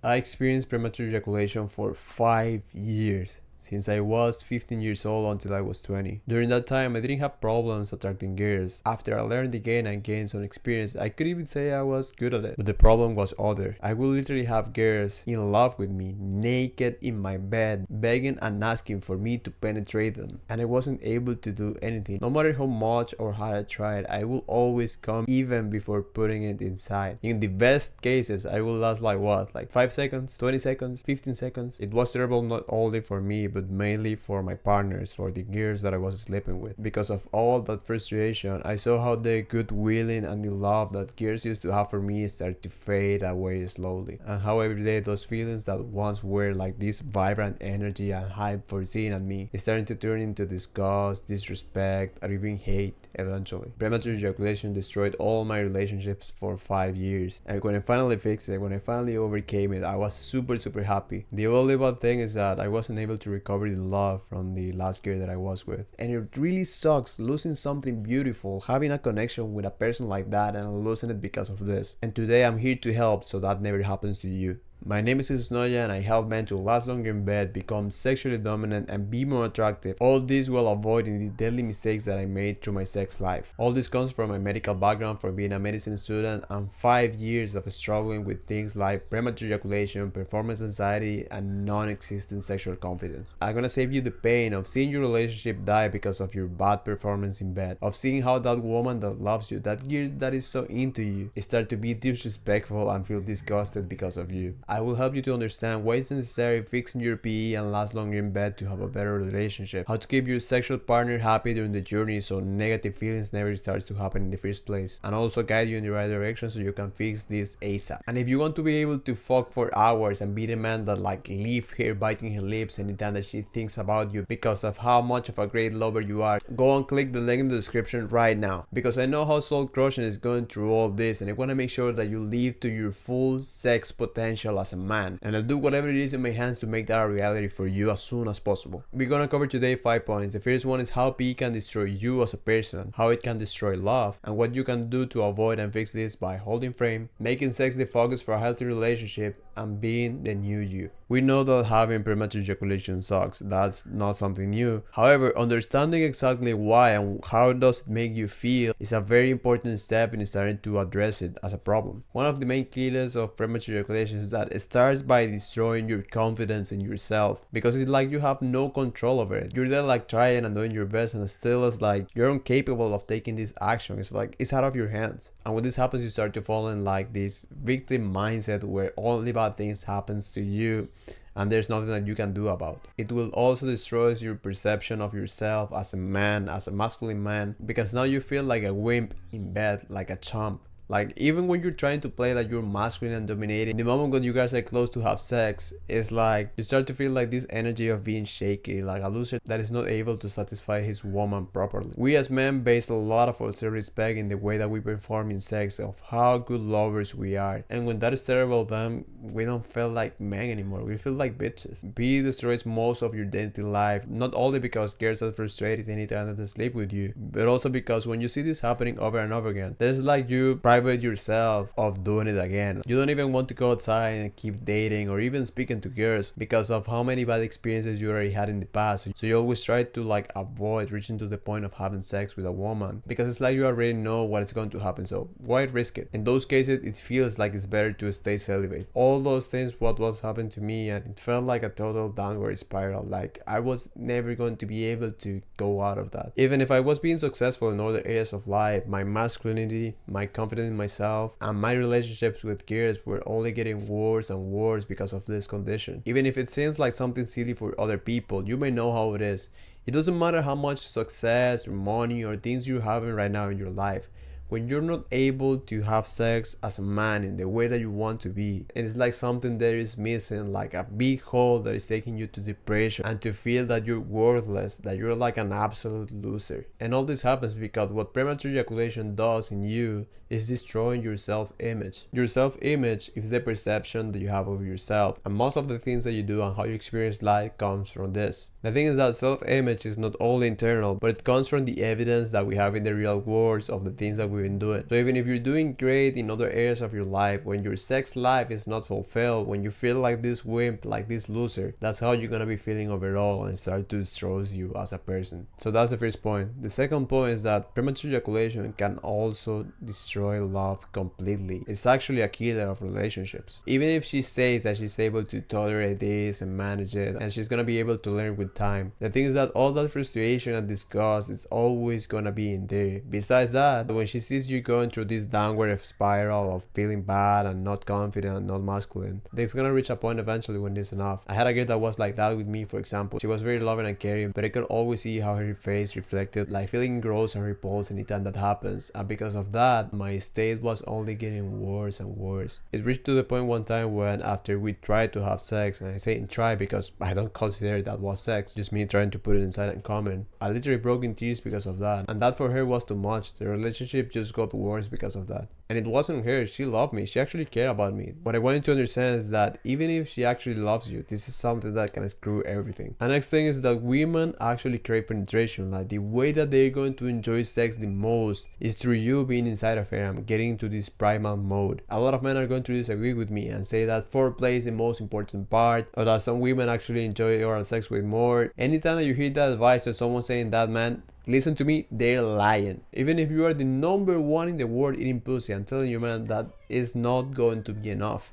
I experienced premature ejaculation for 5 years, since I was 15 years old until I was 20. During that time, I didn't have problems attracting girls. After I learned again and gained some experience, I could even say I was good at it. But the problem was other. I would literally have girls in love with me, naked in my bed, begging and asking for me to penetrate them. And I wasn't able to do anything. No matter how much or hard I tried, I will always come even before putting it inside. In the best cases, I will last like what? Like 5 seconds, 20 seconds, 15 seconds. It was terrible not only for me, but mainly for my partners, for the girls that I was sleeping with. Because of all that frustration, I saw how the good willing and the love that girls used to have for me started to fade away slowly. And how every day those feelings that once were like this vibrant energy and hype for seeing at me is starting to turn into disgust, disrespect, or even hate eventually. Premature ejaculation destroyed all my relationships for 5 years. And when I finally fixed it, when I finally overcame it, I was super happy. The only bad thing is that I wasn't able to recover the love from the last girl that I was with. And it really sucks losing something beautiful, having a connection with a person like that and losing it because of this. And today I'm here to help so that never happens to you. My name is Noya and I help men to last longer in bed, become sexually dominant and be more attractive. All this while avoiding the deadly mistakes that I made through my sex life. All this comes from my medical background for being a medicine student and 5 years of struggling with things like premature ejaculation, performance anxiety, and non-existent sexual confidence. I'm gonna save you the pain of seeing your relationship die because of your bad performance in bed, of seeing how that woman that loves you, that girl that is so into you, start to be disrespectful and feel disgusted because of you. I will help you to understand why it's necessary fixing your PE and last longer in bed to have a better relationship, how to keep your sexual partner happy during the journey so negative feelings never starts to happen in the first place, and also guide you in the right direction so you can fix this ASAP. And if you want to be able to fuck for hours and be the man that like leave her biting her lips anytime that she thinks about you because of how much of a great lover you are, go and click the link in the description right now, because I know how soul crushing is going through all this and I want to make sure that you live to your full sex potential as a man, and I'll do whatever it is in my hands to make that a reality for you as soon as possible. We're gonna cover today 5 points. The first one is how PE can destroy you as a person, how it can destroy love, and what you can do to avoid and fix this by holding frame, making sex the focus for a healthy relationship, and being the new you. We know that having premature ejaculation sucks, that's not something new. However, understanding exactly why and how does it make you feel is a very important step in starting to address it as a problem. One of the main killers of premature ejaculation is that it starts by destroying your confidence in yourself, because it's like you have no control over it. You're there like trying and doing your best and still it's like you're incapable of taking this action. It's like it's out of your hands. And when this happens, you start to fall in like this victim mindset where only bad things happens to you and there's nothing that you can do about it. It will also destroy your perception of yourself as a man, as a masculine man, because now you feel like a wimp in bed, like a chump. Like, even when you're trying to play like you're masculine and dominating, the moment when you guys are close to have sex, it's like you start to feel like this energy of being shaky, like a loser that is not able to satisfy his woman properly. We as men base a lot of our self-respect in the way that we perform in sex, of how good lovers we are. And when that is terrible, then we don't feel like men anymore. We feel like bitches. B destroys most of your dating life, not only because girls are frustrated anytime that they sleep with you, but also because when you see this happening over and over again, there's like you private yourself of doing it again. You don't even want to go outside and keep dating or even speaking to girls because of how many bad experiences you already had in the past. So you always try to like avoid reaching to the point of having sex with a woman because it's like you already know what is going to happen, so why risk it? In those cases, it feels like it's better to stay celibate. All those things what was happening to me, and it felt like a total downward spiral. Like I was never going to be able to go out of that. Even if I was being successful in other areas of life, my masculinity, my confidence in myself, and my relationships with girls were only getting worse and worse because of this condition. Even if it seems like something silly for other people, you may know how it is. It doesn't matter how much success or money or things you're having right now in your life. When you're not able to have sex as a man in the way that you want to be, it is like something there is missing, like a big hole that is taking you to depression and to feel that you're worthless, that you're like an absolute loser. And all this happens because what premature ejaculation does in you is destroying your self-image. Your self-image is the perception that you have of yourself, and most of the things that you do and how you experience life comes from this. The thing is that self-image is not only internal, but it comes from the evidence that we have in the real world of the things that we we've been doing. So even if you're doing great in other areas of your life, when your sex life is not fulfilled, when you feel like this wimp, like this loser, that's how you're gonna be feeling overall and start to destroy you as a person. So that's the first point. The second point is that premature ejaculation can also destroy love completely. It's actually a killer of relationships. Even if she says that she's able to tolerate this and manage it, and she's gonna be able to learn with time, the thing is that all that frustration and disgust is always gonna be in there. Besides that, when she sees you going through this downward spiral of feeling bad and not confident and not masculine, there's gonna reach a point eventually when it's enough. I had a girl that was like that with me, for example. She was very loving and caring, but I could always see how her face reflected like feeling gross and repulsed anytime that happens, and because of that, my state was only getting worse and worse. It reached to the point one time when after we tried to have sex, and I say try because I don't consider that was sex, just me trying to put it inside and comment, I literally broke in tears because of that, and that for her was too much. The relationship just got worse because of that. And it wasn't her, she loved me, she actually cared about me. What I wanted to understand is that even if she actually loves you, this is something that can screw everything. And next thing is that women actually crave penetration. Like the way that they're going to enjoy sex the most is through you being inside of her and getting into this primal mode. A lot of men are going to disagree with me and say that foreplay is the most important part, or that some women actually enjoy oral sex way more. Anytime that you hear that advice or someone saying that, man, listen to me, they're lying. Even if you are the #1 in the world eating pussy, I'm telling you, man, that is not going to be enough.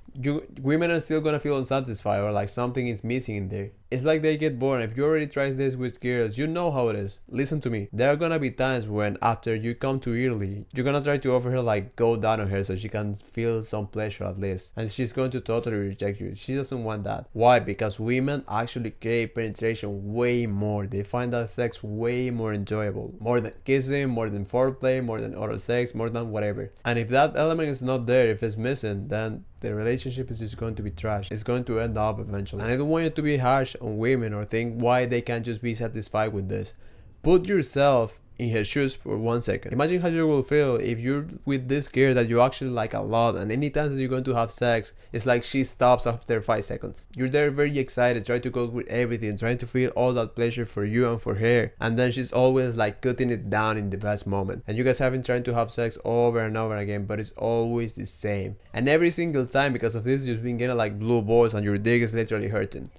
Women are still gonna feel unsatisfied or like something is missing in there. It's like they get bored. If you already tried this with girls, you know how it is. Listen to me. There are gonna be times when after you come too early, you're gonna try to offer her like go down on her so she can feel some pleasure at least. And she's going to totally reject you. She doesn't want that. Why? Because women actually crave penetration way more. They find that sex way more enjoyable. More than kissing, more than foreplay, more than oral sex, more than whatever. And if that element is not there, if it's missing, then the relationship is just going to be trash. It's going to end up eventually. And I don't want you to be harsh on women or think why they can't just be satisfied with this. Put yourself in her shoes for 1 second. Imagine how you will feel if you're with this girl that you actually like a lot, and anytime that you're going to have sex, it's like she stops after 5 seconds. You're there very excited, trying to go with everything, trying to feel all that pleasure for you and for her, and then she's always like cutting it down in the best moment. And you guys have been trying to have sex over and over again, but it's always the same. And every single time because of this, you've been getting like blue balls and your dick is literally hurting.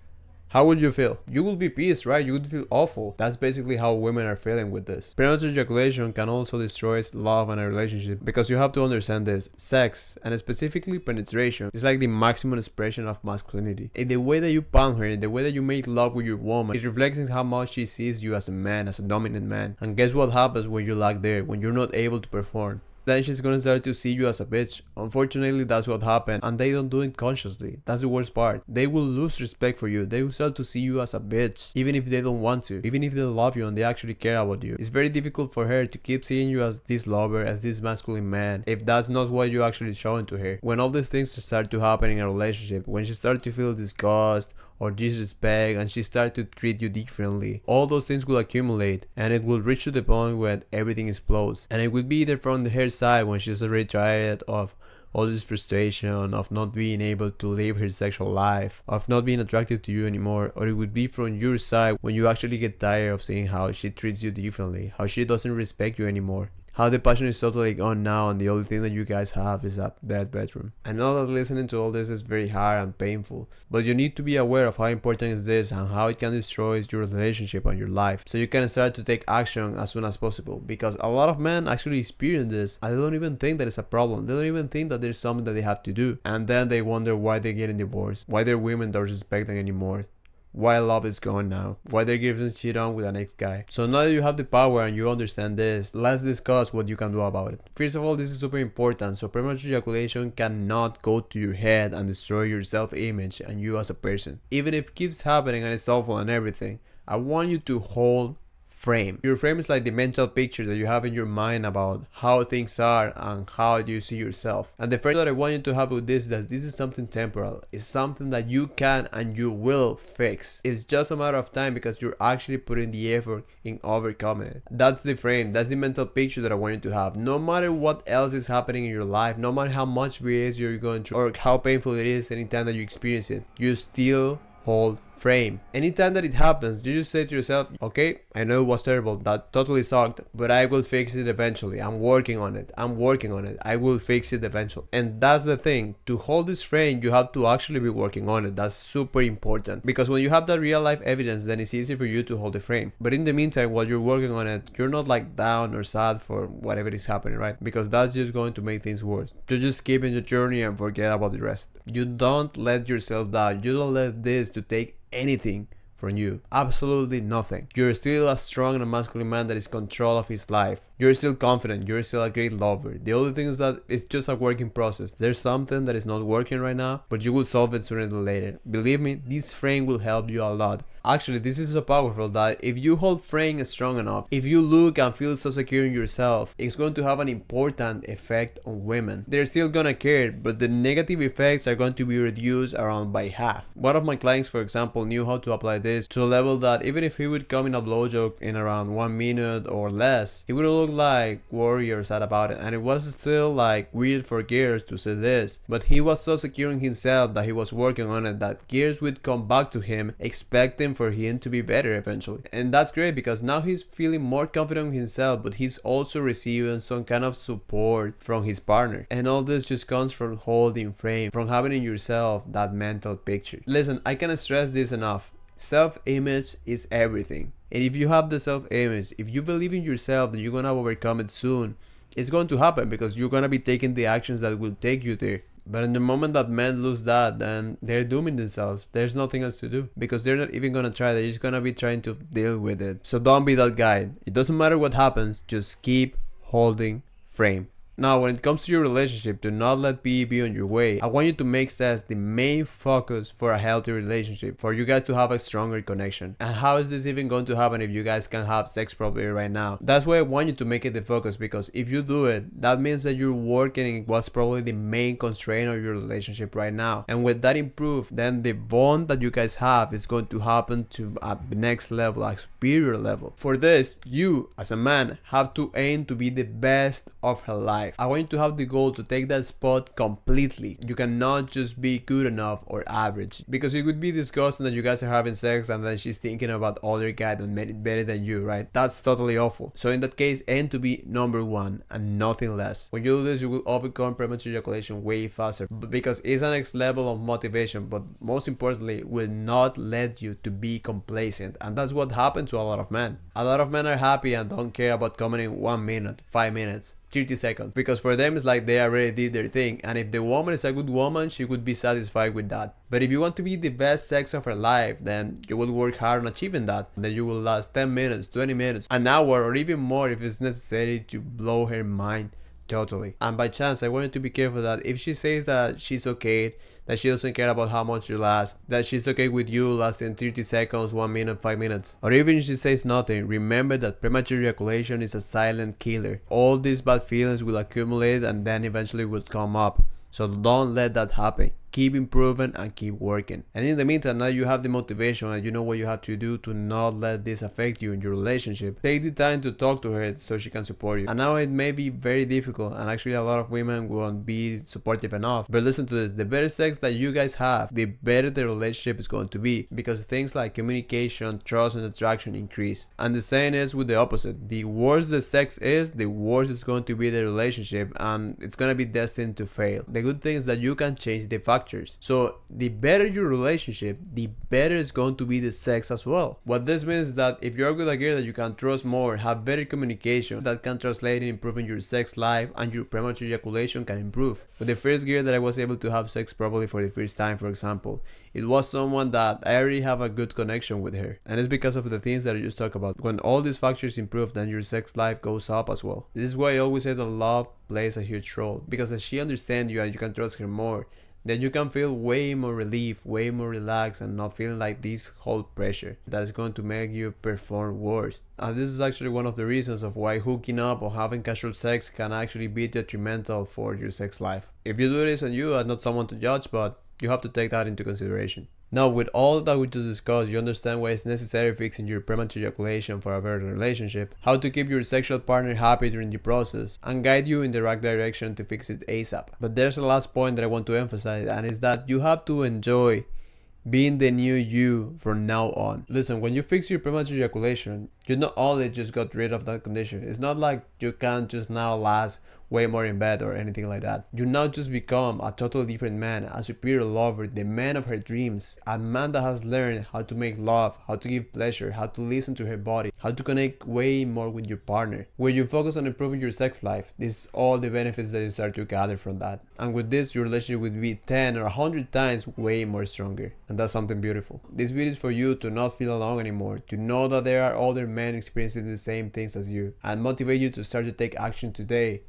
How would you feel? You will be pissed, right? You would feel awful. That's basically how women are feeling with this. Premature ejaculation can also destroy love and a relationship, because you have to understand this. Sex, and specifically penetration, is like the maximum expression of masculinity. In the way that you pound her, in the way that you make love with your woman, it reflects in how much she sees you as a man, as a dominant man. And guess what happens when you lack there, when you're not able to perform? Then she's gonna start to see you as a bitch. Unfortunately, that's what happened, and they don't do it consciously. That's the worst part. They will lose respect for you. They will start to see you as a bitch, even if they don't want to, even if they love you and they actually care about you. It's very difficult for her to keep seeing you as this lover, as this masculine man, if that's not what you're actually showing to her. When all these things start to happen in a relationship, when she starts to feel disgust or disrespect, and she starts to treat you differently, all those things will accumulate, and it will reach to the point where everything explodes. And it will be either from her side, when she's already tired of all this frustration of not being able to live her sexual life, of not being attracted to you anymore, or it would be from your side when you actually get tired of seeing how she treats you differently, how she doesn't respect you anymore, how the passion is totally gone now, and the only thing that you guys have is that bedroom. I know that listening to all this is very hard and painful, but you need to be aware of how important is this and how it can destroy your relationship and your life, so you can start to take action as soon as possible. Because a lot of men actually experience this, and they don't even think that it's a problem. They don't even think that there's something that they have to do, and then they wonder why they're getting divorced, why their women don't respect them anymore, why love is gone now, why they're giving shit on with the next guy. So now that you have the power and you understand this, let's discuss what you can do about it. First of all, this is super important. So premature ejaculation cannot go to your head and destroy your self-image and you as a person. Even if it keeps happening and it's awful and everything, I want you to hold frame. Your frame is like the mental picture that you have in your mind about how things are and how you see yourself. And the first that I want you to have with this is that this is something temporal. It's something that you can and you will fix. It's just a matter of time because you're actually putting the effort in overcoming it. That's the frame. That's the mental picture that I want you to have. No matter what else is happening in your life, no matter how much BS you're going through or how painful it is anytime that you experience it, you still hold frame. Anytime that it happens, you just say to yourself, okay, I know it was terrible, that totally sucked, but I will fix it eventually. I'm working on it. I will fix it eventually. And that's the thing. To hold this frame, you have to actually be working on it. That's super important, because when you have that real life evidence, then it's easy for you to hold the frame. But in the meantime, while you're working on it, you're not like down or sad for whatever is happening, right? Because that's just going to make things worse. You just keep in your journey and forget about the rest. You don't let yourself down. You don't let this to take anything from you. Absolutely nothing. You're still a strong and masculine man that is in control of his life. You're still confident. You're still a great lover. The only thing is that it's just a working process. There's something that is not working right now, but you will solve it sooner than later. Believe me, this frame will help you a lot. Actually, this is so powerful that if you hold frame strong enough, if you look and feel so secure in yourself, it's going to have an important effect on women. They're still gonna care, but the negative effects are going to be reduced around by half. One of my clients, for example, knew how to apply this to a level that even if he would come in a blowjob in around 1 minute or less, he wouldn't look like worried or sad about it. And it was still like weird for girls to say this, but he was so secure in himself that he was working on it that girls would come back to him expecting for him to be better eventually. And that's great, because now he's feeling more confident in himself, but he's also receiving some kind of support from his partner. And all this just comes from holding frame, from having in yourself that mental picture. Listen, I can't stress this enough. Self-image is everything. And if you have the self-image, if you believe in yourself that you're gonna overcome it soon, it's going to happen, because you're gonna be taking the actions that will take you there. But in the moment that men lose that, then they're dooming themselves. There's nothing else to do, because they're not even gonna try. They're just gonna be trying to deal with it. So don't be that guy. It doesn't matter what happens, just keep holding frame. Now, when it comes to your relationship, do not let PE be on your way. I want you to make sex the main focus for a healthy relationship, for you guys to have a stronger connection. And how is this even going to happen if you guys can have sex properly right now? That's why I want you to make it the focus, because if you do it, that means that you're working in what's probably the main constraint of your relationship right now. And with that improved, then the bond that you guys have is going to happen to a next level, a superior level. For this, you as a man have to aim to be the best of her life. I want you to have the goal to take that spot completely. You cannot just be good enough or average, because it would be disgusting that you guys are having sex and then she's thinking about other guy that made it better than you, right? That's totally awful. So in that case, aim to be number one and nothing less. When you do this, you will overcome premature ejaculation way faster, because it's a next level of motivation, but most importantly, will not let you to be complacent. And that's what happened to a lot of men. A lot of men are happy and don't care about coming in 1 minute, 5 minutes, 30 seconds, because for them it's like they already did their thing, and if the woman is a good woman, she would be satisfied with that. But if you want to be the best sex of her life, then you will work hard on achieving that. Then you will last 10 minutes, 20 minutes, an hour, or even more if it's necessary to blow her mind totally. And by chance, I want you to be careful that if she says that she's okay, that she doesn't care about how much you last, that she's okay with you lasting 30 seconds, 1 minute, 5 minutes, or even if she says nothing, remember that premature ejaculation is a silent killer. All these bad feelings will accumulate and then eventually will come up. So don't let that happen. Keep improving and keep working. And in the meantime, now you have the motivation and you know what you have to do to not let this affect you in your relationship. Take the time to talk to her so she can support you. And now it may be very difficult, and actually a lot of women won't be supportive enough. But listen to this, the better sex that you guys have, the better the relationship is going to be, because things like communication, trust, and attraction increase. And the same is with the opposite. The worse the sex is, the worse it's going to be the relationship, and it's going to be destined to fail. The good thing is that you can change the factors. So the better your relationship, the better it's going to be the sex as well. What this means is that if you're with a girl that you can trust more, have better communication, that can translate in improving your sex life, and your premature ejaculation can improve. With the first girl that I was able to have sex properly for the first time, for example, it was someone that I already have a good connection with her, and it's because of the things that I just talked about. When all these factors improve, then your sex life goes up as well. This is why I always say that love plays a huge role, because as she understands you and you can trust her more, then you can feel way more relief, way more relaxed, and not feeling like this whole pressure that is going to make you perform worse. And this is actually one of the reasons of why hooking up or having casual sex can actually be detrimental for your sex life. If you do this and you are not someone to judge, but you have to take that into consideration. Now, with all that we just discussed, you understand why it's necessary fixing your premature ejaculation for a better relationship, how to keep your sexual partner happy during the process, and guide you in the right direction to fix it ASAP. But there's a last point that I want to emphasize, and it's that you have to enjoy being the new you from now on. Listen, when you fix your premature ejaculation, you not only just got rid of that condition. It's not like you can't just now last way more in bed or anything like that. You now just become a totally different man, a superior lover, the man of her dreams, a man that has learned how to make love, how to give pleasure, how to listen to her body, how to connect way more with your partner. When you focus on improving your sex life, this is all the benefits that you start to gather from that. And with this, your relationship will be 10 or 100 times way more stronger. And that's something beautiful. This video is for you to not feel alone anymore, to know that there are other men experiencing the same things as you, and motivate you to start to take action today,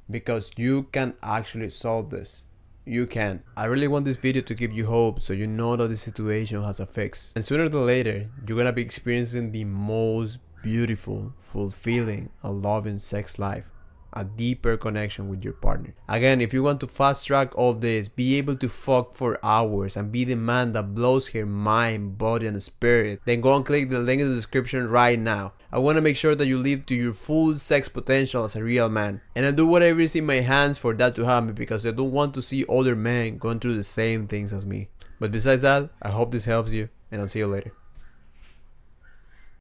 because you can actually solve this. You can. I really want this video to give you hope, so you know that the situation has a fix. And sooner or later, you're gonna be experiencing the most beautiful, fulfilling, and loving sex life. A deeper connection with your partner. Again, if you want to fast track all this, be able to fuck for hours and be the man that blows her mind, body, and spirit, then go and click the link in the description right now. I want to make sure that you live to your full sex potential as a real man. And I do whatever is in my hands for that to happen, because I don't want to see other men going through the same things as me. But besides that, I hope this helps you, and I'll see you later.